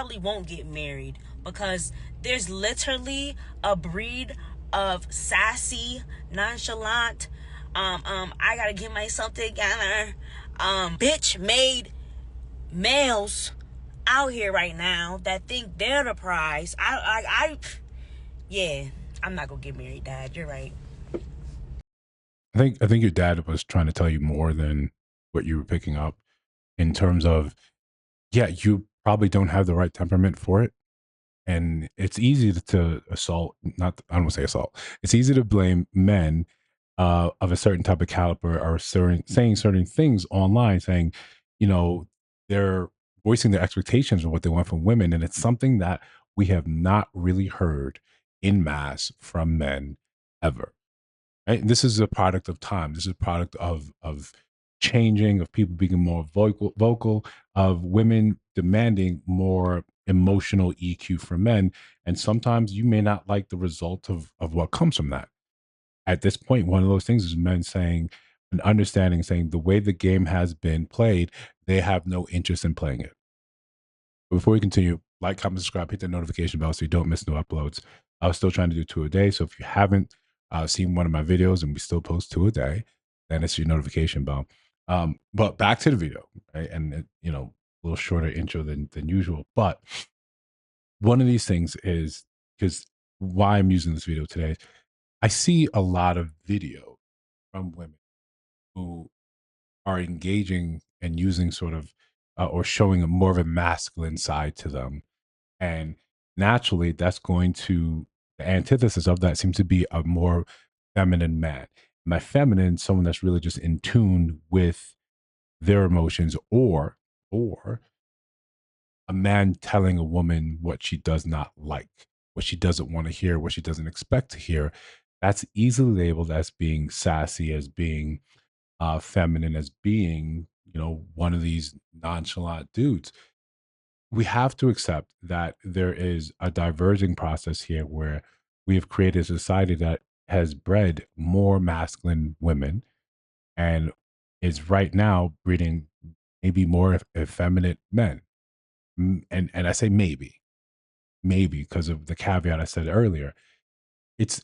probably won't get married because there's literally a breed of sassy, nonchalant, I gotta get myself together, bitch made males out here right now that think they're the prize. Yeah, I'm not gonna get married, Dad. You're right. I think your dad was trying to tell you more than what you were picking up in terms of, yeah, you probably don't have the right temperament for it. And it's easy to assault, not, I don't want to say assault. It's easy to blame men of a certain type of caliber or saying certain things online, saying, you know, they're voicing their expectations of what they want from women. And it's something that we have not really heard in mass from men ever. Right? This is a product of time. This is a product of changing, of people being more vocal, of women demanding more emotional EQ from men. And sometimes you may not like the result of what comes from that. At this point, one of those things is men saying and understanding, saying the way the game has been played, they have no interest in playing it. But before we continue, like, comment, subscribe, hit the notification bell so you don't miss new uploads. I was still trying to do two a day. So if you haven't seen one of my videos and we still post two a day, then it's your notification bell. But back to the video, right? And, a little shorter intro than usual. But one of these things is because why I'm using this video today, I see a lot of video from women who are engaging and using sort of or showing a more of a masculine side to them. And naturally, that's going to, the antithesis of that seems to be a more feminine man. My feminine, someone that's really just in tune with their emotions, or a man telling a woman what she does not like, what she doesn't want to hear, what she doesn't expect to hear. That's easily labeled as being sassy, as being feminine, as being, one of these nonchalant dudes. We have to accept that there is a diverging process here where we have created a society that has bred more masculine women and is right now breeding maybe more effeminate men. And I say maybe because of the caveat I said earlier. It's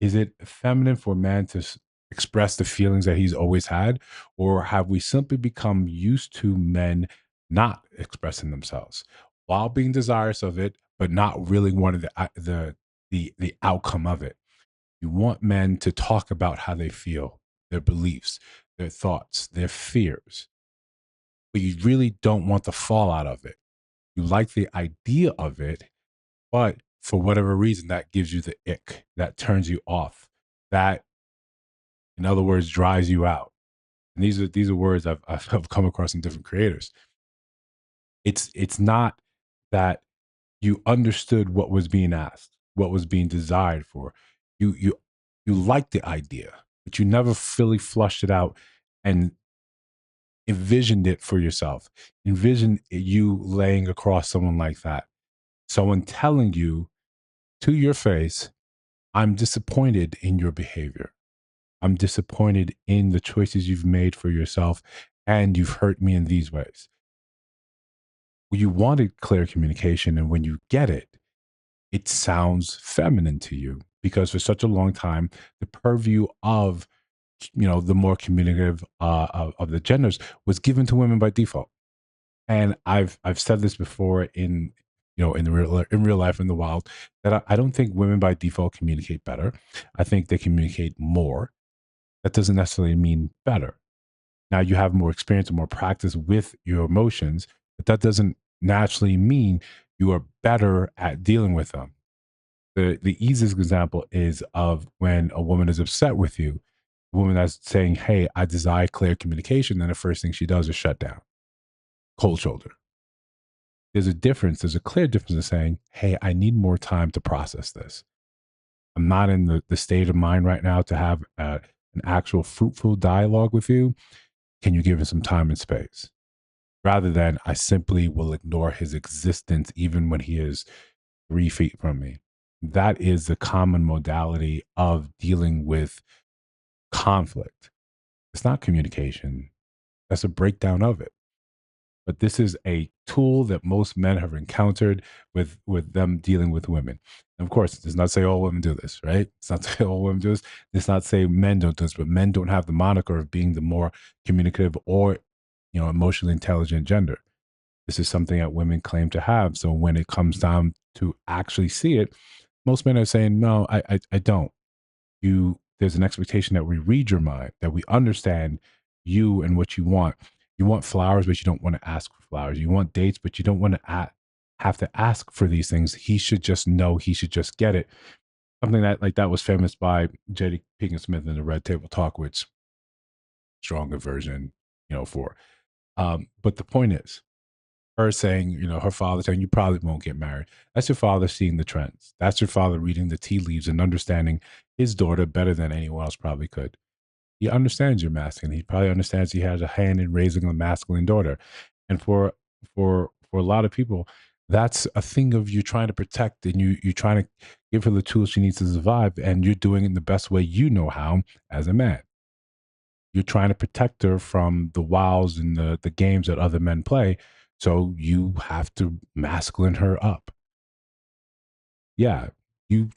is it feminine for a man to express the feelings that he's always had, or have we simply become used to men not expressing themselves while being desirous of it, but not really wanting the outcome of it? You want men to talk about how they feel, their beliefs, their thoughts, their fears, but you really don't want the fallout of it. You like the idea of it, but for whatever reason, that gives you the ick, that turns you off, that, in other words, drives you out. And these are words I've come across in different creators. It's not that you understood what was being asked, what was being desired for. You liked the idea, but you never fully flushed it out and envisioned it for yourself. Envision you laying across someone like that, someone telling you to your face, I'm disappointed in your behavior. I'm disappointed in the choices you've made for yourself, and you've hurt me in these ways. You wanted clear communication, and when you get it, it sounds feminine to you because for such a long time, the purview of the more communicative of the genders was given to women by default. And I've said this before in real life in the wild that I don't think women by default communicate better. I think they communicate more. That doesn't necessarily mean better. Now you have more experience and more practice with your emotions, but that doesn't naturally mean you are better at dealing with them. The easiest example is of when a woman is upset with you, a woman that's saying, "Hey, I desire clear communication," then the first thing she does is shut down, cold shoulder. There's a difference. There's a clear difference in saying, "Hey, I need more time to process this. I'm not in the state of mind right now to have an actual fruitful dialogue with you. Can you give me some time and space?" Rather than I simply will ignore his existence even when he is 3 feet from me. That is the common modality of dealing with conflict. It's not communication. That's a breakdown of it. but this is a tool that most men have encountered with them dealing with women. And of course, it does not say all women do this, right? It's not say all women do this. It's not say men don't do this, but men don't have the moniker of being the more communicative or emotionally intelligent gender. This is something that women claim to have. So when it comes down to actually see it, most men are saying, no, I don't. There's an expectation that we read your mind, that we understand you and what you want. You want flowers, but you don't want to ask for flowers. You want dates, but you don't want to have to ask for these things. He should just know. He should just get it. Something that like that was famous by J.D. Pinkett Smith in the Red Table Talk, which stronger version, for. But the point is, her saying, her father saying, you probably won't get married. That's your father seeing the trends. That's your father reading the tea leaves and understanding his daughter better than anyone else probably could. He understands you're masculine. He probably understands he has a hand in raising a masculine daughter. And for a lot of people, that's a thing of you trying to protect and you trying to give her the tools she needs to survive. And you're doing it in the best way you know how as a man. You're trying to protect her from the wiles and the games that other men play. So you have to masculine her up. Yeah. You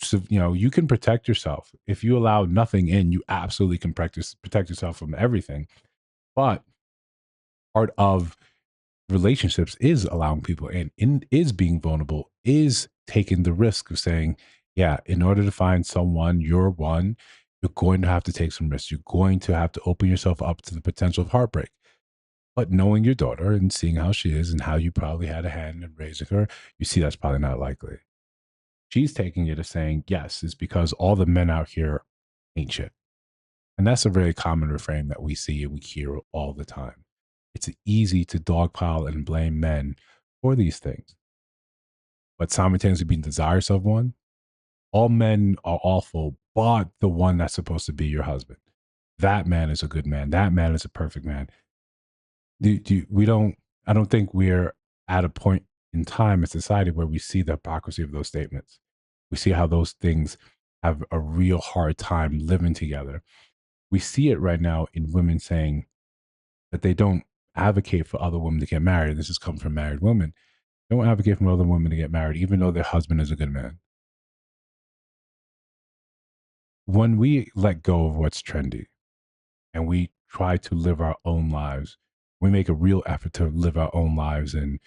can protect yourself. If you allow nothing in, you absolutely can protect yourself from everything. But part of relationships is allowing people in is being vulnerable, is taking the risk of saying, yeah, in order to find someone, you're one, you're going to have to take some risks. You're going to have to open yourself up to the potential of heartbreak. But knowing your daughter and seeing how she is and how you probably had a hand in raising her, you see that's probably not likely. She's taking it as saying, yes, it's because all the men out here ain't shit. And that's a very common refrain that we see and we hear all the time. It's easy to dogpile and blame men for these things, but simultaneously being desirous of one. All men are awful, but the one that's supposed to be your husband. That man is a good man. That man is a perfect man. We don't, I don't think we're at a point in time in society where we see the hypocrisy of those statements. We see how those things have a real hard time living together. We see it right now in women saying that they don't advocate for other women to get married. This has come from married women. They don't advocate for other women to get married, even though their husband is a good man. When we let go of what's trendy and we try to live our own lives, we make a real effort to live our own lives and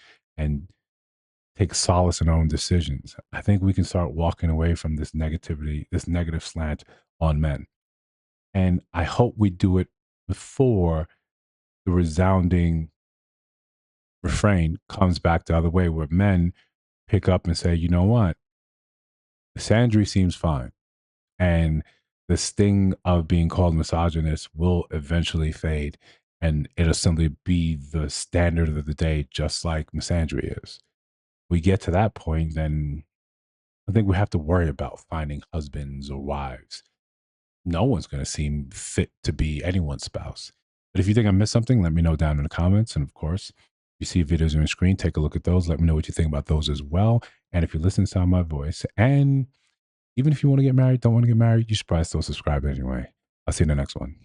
take solace in our own decisions. I think we can start walking away from this negativity, this negative slant on men. And I hope we do it before the resounding refrain comes back the other way, where men pick up and say, you know what? Misandry seems fine. And the sting of being called misogynist will eventually fade. And it'll simply be the standard of the day, just like misandry is. We get to that point, then I think we have to worry about finding husbands or wives. No one's going to seem fit to be anyone's spouse. But if you think I missed something, let me know down in the comments. And of course, you see videos on your screen, take a look at those. Let me know what you think about those as well. And if you listen to my voice, and even if you want to get married, don't want to get married, you should probably still subscribe anyway. I'll see you in the next one.